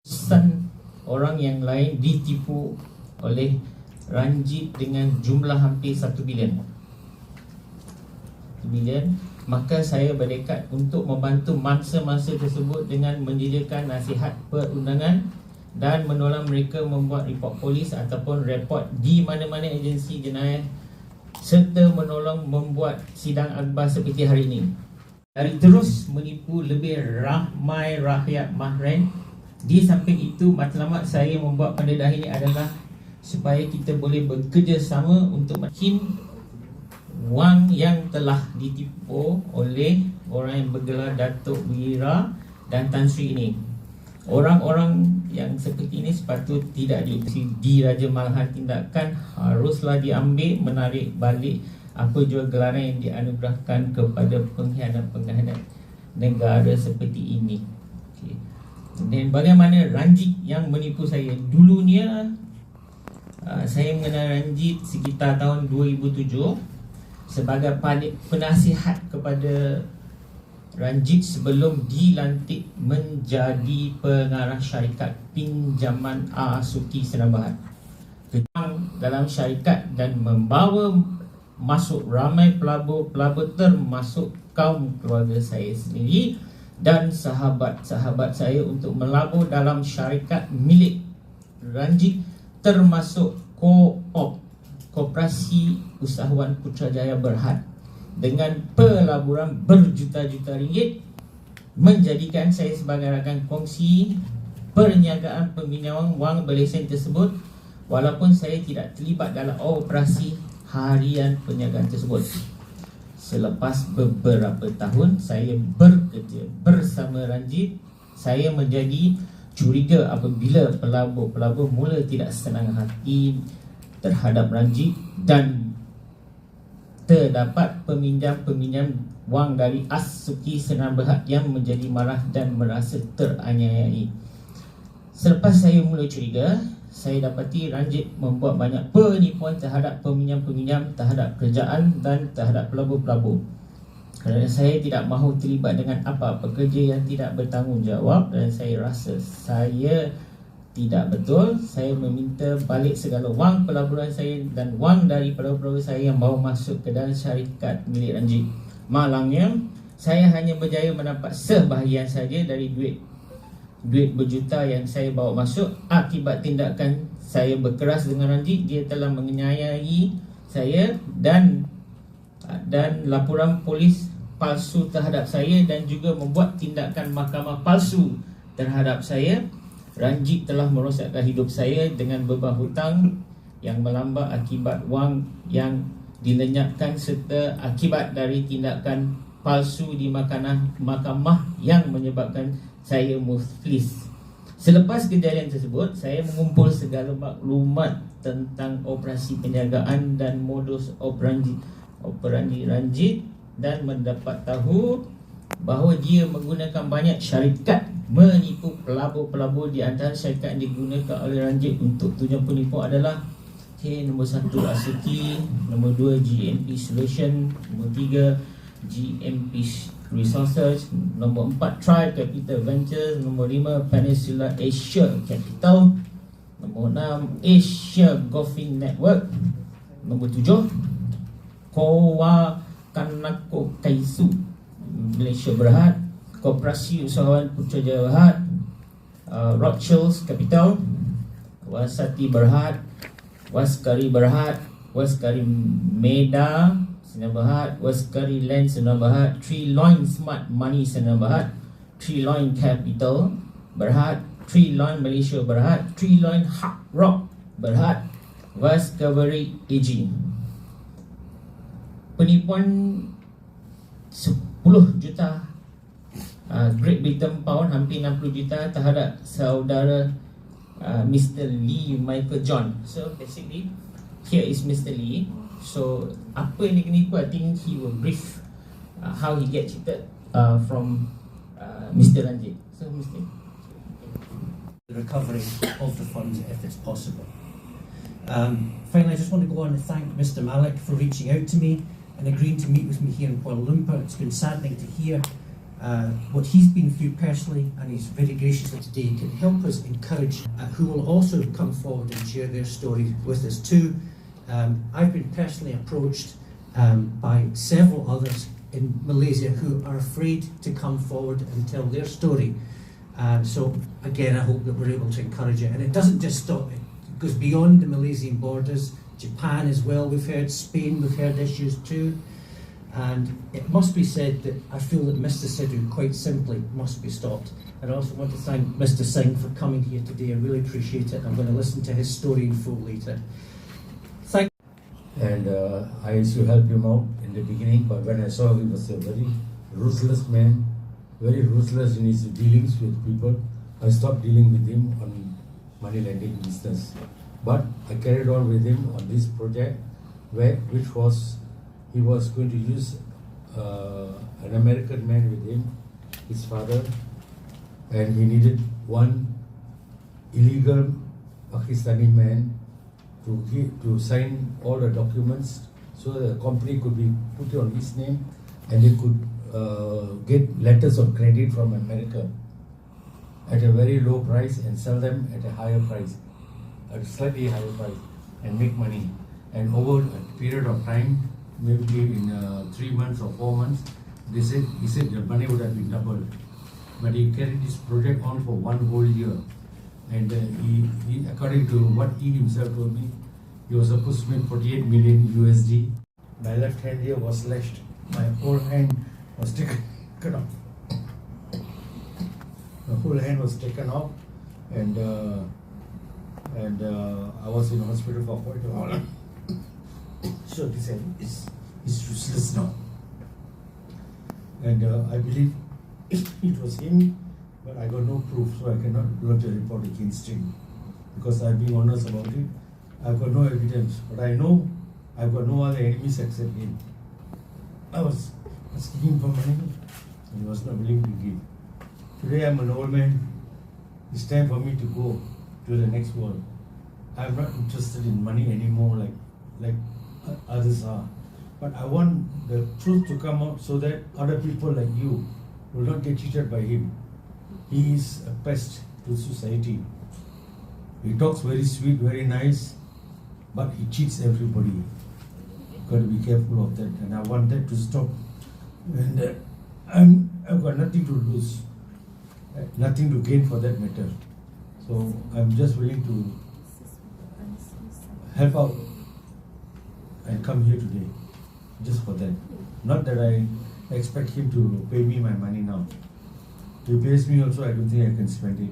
ratusan orang yang lain ditipu oleh Ranjeet dengan jumlah hampir 1 bilion. Maka saya berdekat untuk membantu mangsa-mangsa tersebut dengan menyediakan nasihat perundangan dan menolong mereka membuat report polis ataupun report di mana-mana agensi jenayah, serta menolong membuat sidang akhbar seperti hari ini. Dari terus menipu lebih ramai rakyat marhaen. Di samping itu, matlamat saya membuat pendedahan ini adalah supaya kita boleh bekerjasama untuk makin wang yang telah ditipu oleh orang yang bergelar Datuk, Wira dan Tan Sri ini. Orang-orang yang seperti ini sepatut tidak diraja malahan tindakan haruslah diambil, menarik balik apa jua gelaran yang dianugerahkan kepada pengkhianat-pengkhianat negara seperti ini. Okay. Dan bagaimana Ranjeet yang menipu saya? Dulunya saya mengenal Ranjeet sekitar tahun 2007 sebagai penasihat kepada Ranjeet sebelum dilantik menjadi pengarah syarikat pinjaman Asuki Senam Berhad dalam syarikat dan membawa masuk ramai pelabur-pelabur termasuk kaum keluarga saya sendiri dan sahabat-sahabat saya untuk melabur dalam syarikat milik Ranjeet, termasuk Koperasi Usahawan Putrajaya Berhad dengan pelaburan berjuta-juta ringgit, menjadikan saya sebagai rakan kongsi perniagaan peminjaman wang berlesen tersebut, walaupun saya tidak terlibat dalam operasi harian perniagaan tersebut. Selepas beberapa tahun saya bekerja bersama Ranjeet, saya menjadi curiga apabila pelabur-pelabur mula tidak senang hati terhadap Ranjeet dan terdapat peminjam-peminjam wang dari Asuki Senam Berhad yang menjadi marah dan merasa teraniayai. Selepas saya mula curiga, saya dapati Ranjeet membuat banyak penipuan terhadap peminjam-peminjam, terhadap kerajaan dan terhadap pelabur-pelabur. Kerana saya tidak mahu terlibat dengan apa-apa kerja yang tidak bertanggungjawab dan saya rasa saya tidak betul, saya meminta balik segala wang pelaburan saya dan wang dari pelabur-pelabur saya yang bawa masuk ke dalam syarikat milik Ranjeet. Malangnya, saya hanya berjaya mendapat sebahagian saja dari duit berjuta yang saya bawa masuk. Akibat tindakan saya berkeras dengan Ranjeet, dia telah menganiayai saya dan laporan polis palsu terhadap saya dan juga membuat tindakan mahkamah palsu terhadap saya. Ranjeet telah merosakkan hidup saya dengan beban hutang yang melambak akibat wang yang dilenyapkan serta akibat dari tindakan palsu di mahkamah yang menyebabkan saya muflis. Selepas kejadian tersebut, saya mengumpul segala maklumat tentang operasi penjagaan dan modus operandi Ranjeet dan mendapat tahu bahawa dia menggunakan banyak syarikat menipu pelabur-pelabur. Di antara syarikat yang digunakan oleh Ranjeet untuk tujuan penipu adalah nombor 1 Asuki, nombor 2 GMP Solution, nombor 3 GMP Resources, nombor 4 Tribe Capital Ventures, nombor 5 Peninsula Asia Capital, nombor 6 Asia Golfing Network, nombor 7 Kanako Kaisu Malaysia Berhad, Koperasi Usahawan Putrajaya Berhad, Rothschilds Capital, Wasati Berhad, Waskari Berhad, Waskari Meda Senam Berhad, Waskari Land Senam Berhad, Tree Line Smart Money Senam Berhad, Tree Line Capital Berhad, Tree Line Malaysia Berhad, Tree Line Hard Rock Berhad, Waskari AG. Penipuan 10 juta Great Britain pound, hampir 60 juta terhadap saudara Mr. Meiklejohn. So basically here is Mr. Lee. So apa yang dia kena, I think he will brief how he get cheated from Mr. Ranjeet. So Mr. The recovery of the funds if it's possible. Finally, I just want to go on and thank Mr. Malek for reaching out to me and agreeing to meet with me here in Kuala Lumpur. It's been saddening to hear what he's been through personally, and he's very graciously today can help us encourage who will also come forward and share their story with us too. I've been personally approached by several others in Malaysia who are afraid to come forward and tell their story. So again, I hope that we're able to encourage it. And it doesn't just stop, it goes beyond the Malaysian borders. Japan as well, we've heard. Spain, we've heard issues too. And it must be said that I feel that Mr. Sidhu quite simply must be stopped. And I also want to thank Mr. Singh for coming here today. I really appreciate it. I'm going to listen to his story in full later. Thank you. And I used to help him out in the beginning, but when I saw he was a very ruthless man, very ruthless in his dealings with people, I stopped dealing with him on money lending business. But I carried on with him on this project, which was he was going to use an American man with him, his father, and he needed one illegal Pakistani man to sign all the documents so that the company could be put on his name and they could get letters of credit from America at a very low price and sell them at a higher price, at a slightly higher price, and make money. And over a period of time, maybe in 3 months or 4 months, he said the money would have been doubled. But he carried this project on for 1 whole year. And he, according to what he himself told me, he was supposed to make 48 million USD. My left hand here was slashed. My whole hand was taken off. The whole hand was taken off, and I was in hospital for quite a while. So this hand is useless now. And I believe it was him, but I got no proof, so I cannot lodge a report against him. Because I'm being honest about it, I've got no evidence. But I know I've got no other enemies except him. I was asking him for money, and he was not willing to give. Today I'm an old man. It's time for me to go to the next world. I'm not interested in money anymore like others are. But I want the truth to come out so that other people like you will not get cheated by him. He is a pest to society. He talks very sweet, very nice, but he cheats everybody. You've got to be careful of that, and I want that to stop. And I've got nothing to lose, nothing to gain for that matter. So I'm just willing to help out and come here today, just for that. Not that I expect him to pay me my money now. If he pays me also, I don't think I can spend it.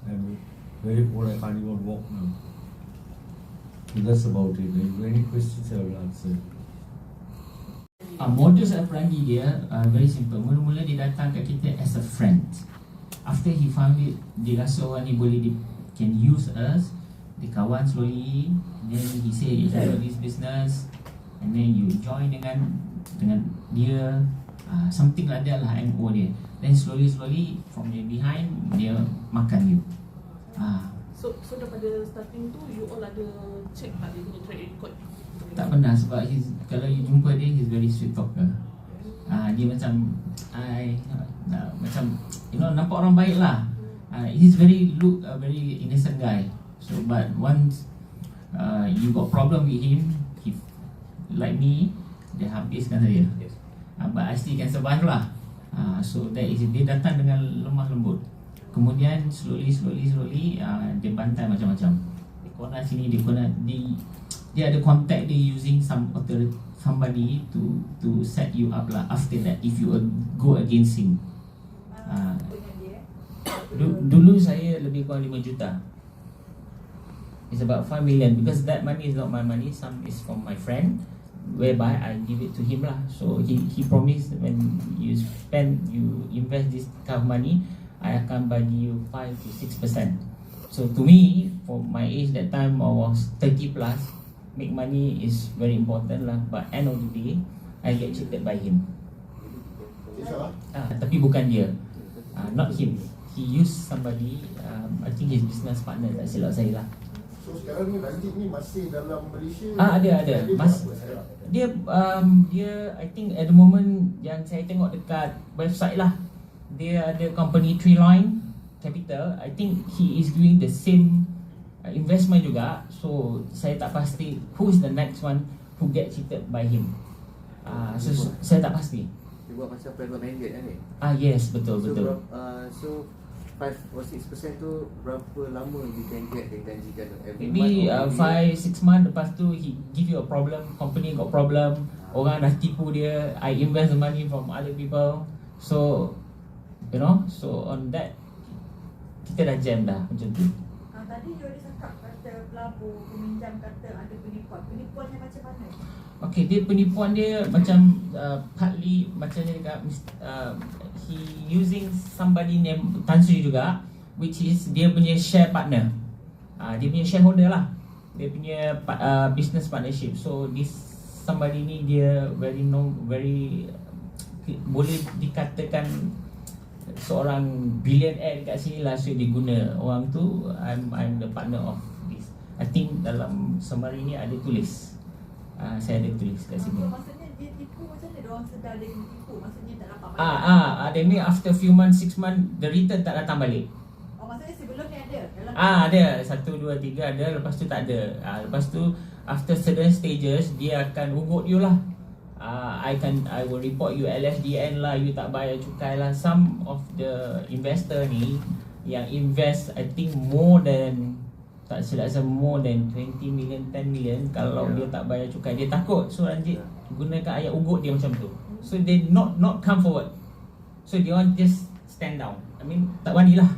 I'm very old, I can't even walk now. So that's about it. If you have any questions, I will answer. Modus Operandi dia very simple. Mula-mula dia datang kat kita as a friend. After he found it, dia rasa orang ni boleh can use us. Dia kawan slowly. Then he say, if I got this business, and then you join dengan dia, something like that lah, MO dia. Then slowly from the behind dia makan you. So daripada starting tu you all ada check tak dia punya track record? Tak pernah, sebab kalau you jumpa dia, he's very sweet talker. Dia macam macam nampak orang baik lah. He's very innocent guy. So but once you got problem with him, he like me, dia habiskan saya. But I still can survive lah. So that is, dia datang dengan lemah lembut. Kemudian slowly dia bantai macam-macam. Di corner sini, dia ada contact dia using somebody to set you up lah. After that, if you go against him. Dulu saya lebih kurang 5 juta. It's about 5 million because that money is not my money. Some is from my friend, whereby I give it to him lah. So he promised when you invest this kind of money, I akan bagi you 5 to 6%. So to me, for my age that time I was 30 plus, make money is very important lah. But end of the day, I get cheated by him. Tapi bukan dia, not him. He used somebody, I think his business partner, tak silap saya lah. So sekarang ni Ranjeet ni masih dalam Malaysia? Ada. Dia I think at the moment yang saya tengok dekat website lah, dia ada company Tree Line Capital. I think he is doing the same investment juga. So saya tak pasti who is the next one who get cheated by him. So saya tak pasti. Dia buat macam private mandate kan ni? Yes, betul. So 5 or 6% tu berapa lama you can get dia janjikan? Maybe 5-6 months. Lepas tu he give you a problem, company got problem, orang dah tipu dia, I invest the money from other people. So you know, so on that kita dah jam dah macam tu. Tadi you ada cakap kata pelabur, peminjam kata ada penipuan. Penipuannya macam mana? Okay, dia penipuan dia macam partly macam dia dekat he using somebody name Tan Sri juga, which is dia punya share partner. Dia punya shareholder lah. Dia punya business partnership. So this somebody ni dia very boleh dikatakan seorang billionaire dekat sini lah. So dia guna orang tu, I'm the partner of this. I think dalam summary ni ada tulis. Saya ada tulis kat sini. Maksudnya dia tipu macam mana? Diorang sedar dia tipu, maksudnya tak dapat balik. Dia ni after few months, 6 months, the return tak datang balik. Maksudnya sebelum ni ada? Ada 1, 2, 3 ada, lepas tu tak ada. Lepas tu after certain stages dia akan ugut you lah. I will report you LSDN lah, you tak bayar cukai lah. Some of the investor ni yang invest I think more than, tak silap saya, more than 20 million, 10 million. Kalau dia tak bayar cukai, dia takut. So Ranjeet gunakan ayat ugut dia macam tu. So they not come forward. So they want just stand down. I mean tak berani lah.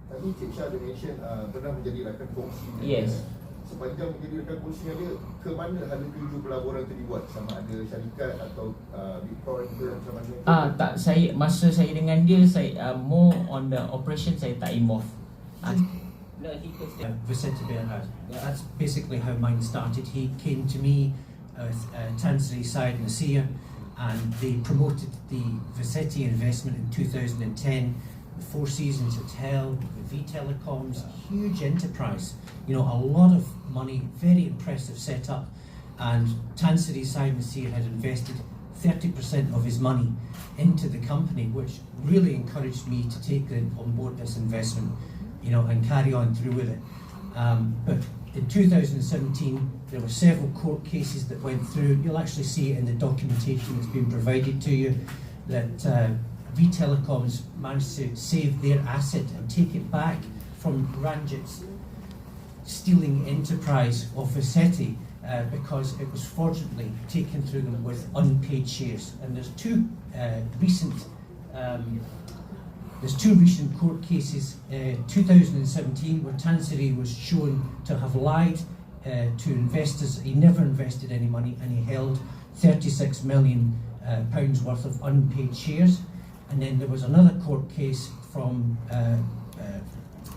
Tadi Encik Shah ada mention pernah menjadi rakan kongsi. Yes. Sepanjang menjadi rakan kongsi dia, ke mana hala tuju pelaburan itu dibuat? Sama ada syarikat atau Bitcoin ke macam mana? Tak, masa saya dengan dia, saya more on the operation, saya tak involved. Vicente Berhad. That's basically how mine started. He came to me with Tanzri Syed Nasir, and they promoted the Vicente investment in 2010. The Four Seasons Hotel, the V Telecoms, huge enterprise. You know, a lot of money, very impressive setup. And Tanzri Syed Nasir had invested 30% of his money into the company, which really encouraged me to take on board this investment, you know, and carry on through with it. But in 2017, there were several court cases that went through. You'll actually see it in the documentation that's been provided to you that V Telecoms managed to save their asset and take it back from Ranjeet's stealing enterprise of Vicente because it was fraudulently taken through them with unpaid shares. And there's two recent court cases, 2017, where Tanzri was shown to have lied to investors. He never invested any money, and he held 36 million pounds worth of unpaid shares. And then there was another court case from,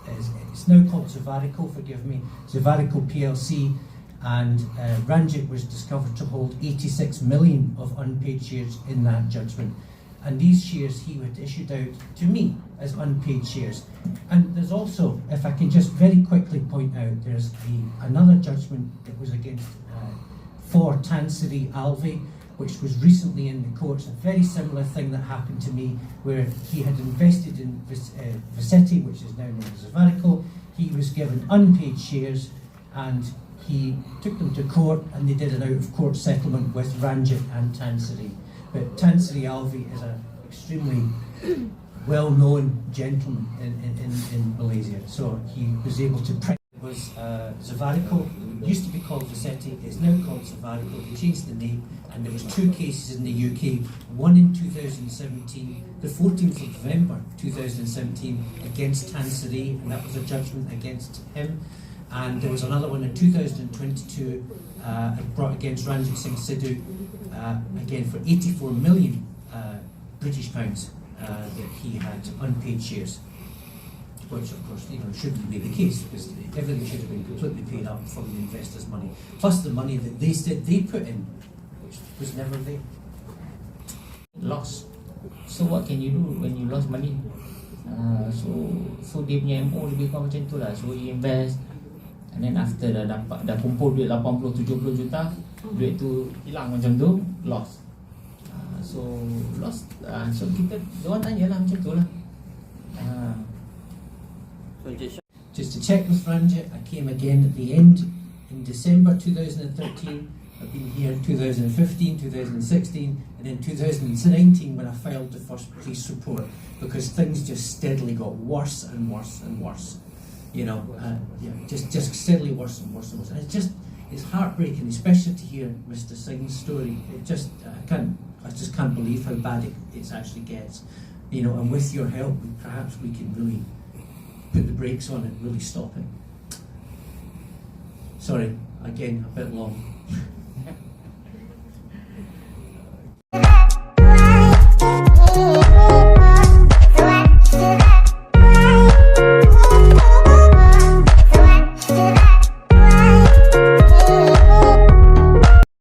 it's now called Zavarico, forgive me, Zavarico PLC, and Ranjeet was discovered to hold 86 million of unpaid shares in that judgment. And these shares he had issued out to me as unpaid shares. And there's also, if I can just very quickly point out, there's another judgment that was against for Tanzri Alvi, which was recently in the courts, a very similar thing that happened to me, where he had invested in Vicente, which is now known as Zavarico. He was given unpaid shares, and he took them to court, and they did an out-of-court settlement with Ranjeet and Tanzri. But Tanzri Alvi is an extremely well-known gentleman in Malaysia, so he was able to print. It was Zavarico, used to be called Vicente, it's now called Zavarico. They changed the name, and there was two cases in the UK, one in 2017, the 14th of November 2017, against Tanzri, and that was a judgment against him. And there was another one in 2022 brought against Ranjeet Singh Sidhu, again for 84 million British pounds that he had unpaid shares, which of course shouldn't be the case, because everything should have been completely paid up from the investors' money, plus the money that they said they put in, which was never there. Loss. So what can you do when you lost money? So dia punya MO lebih kurang macam tu lah. So he invest, and then after dah kumpul duit 80-70 juta, duit tu hilang macam tu, loss. So lost. So kita diorang tanyalah macam tu lah. So Encik Shah, Just to check with Ranjeet, I came again at the end in December 2013. I've been here in 2015, 2016, and in 2019 when I filed the first police report, because things just steadily got worse and worse and worse. You know, just steadily worse and worse and worse. And it's heartbreaking, especially to hear Mr. Singh's story. I just can't believe how bad it actually gets. You know, and with your help, perhaps we can really put the brakes on it, really stop it. Sorry, again, a bit long.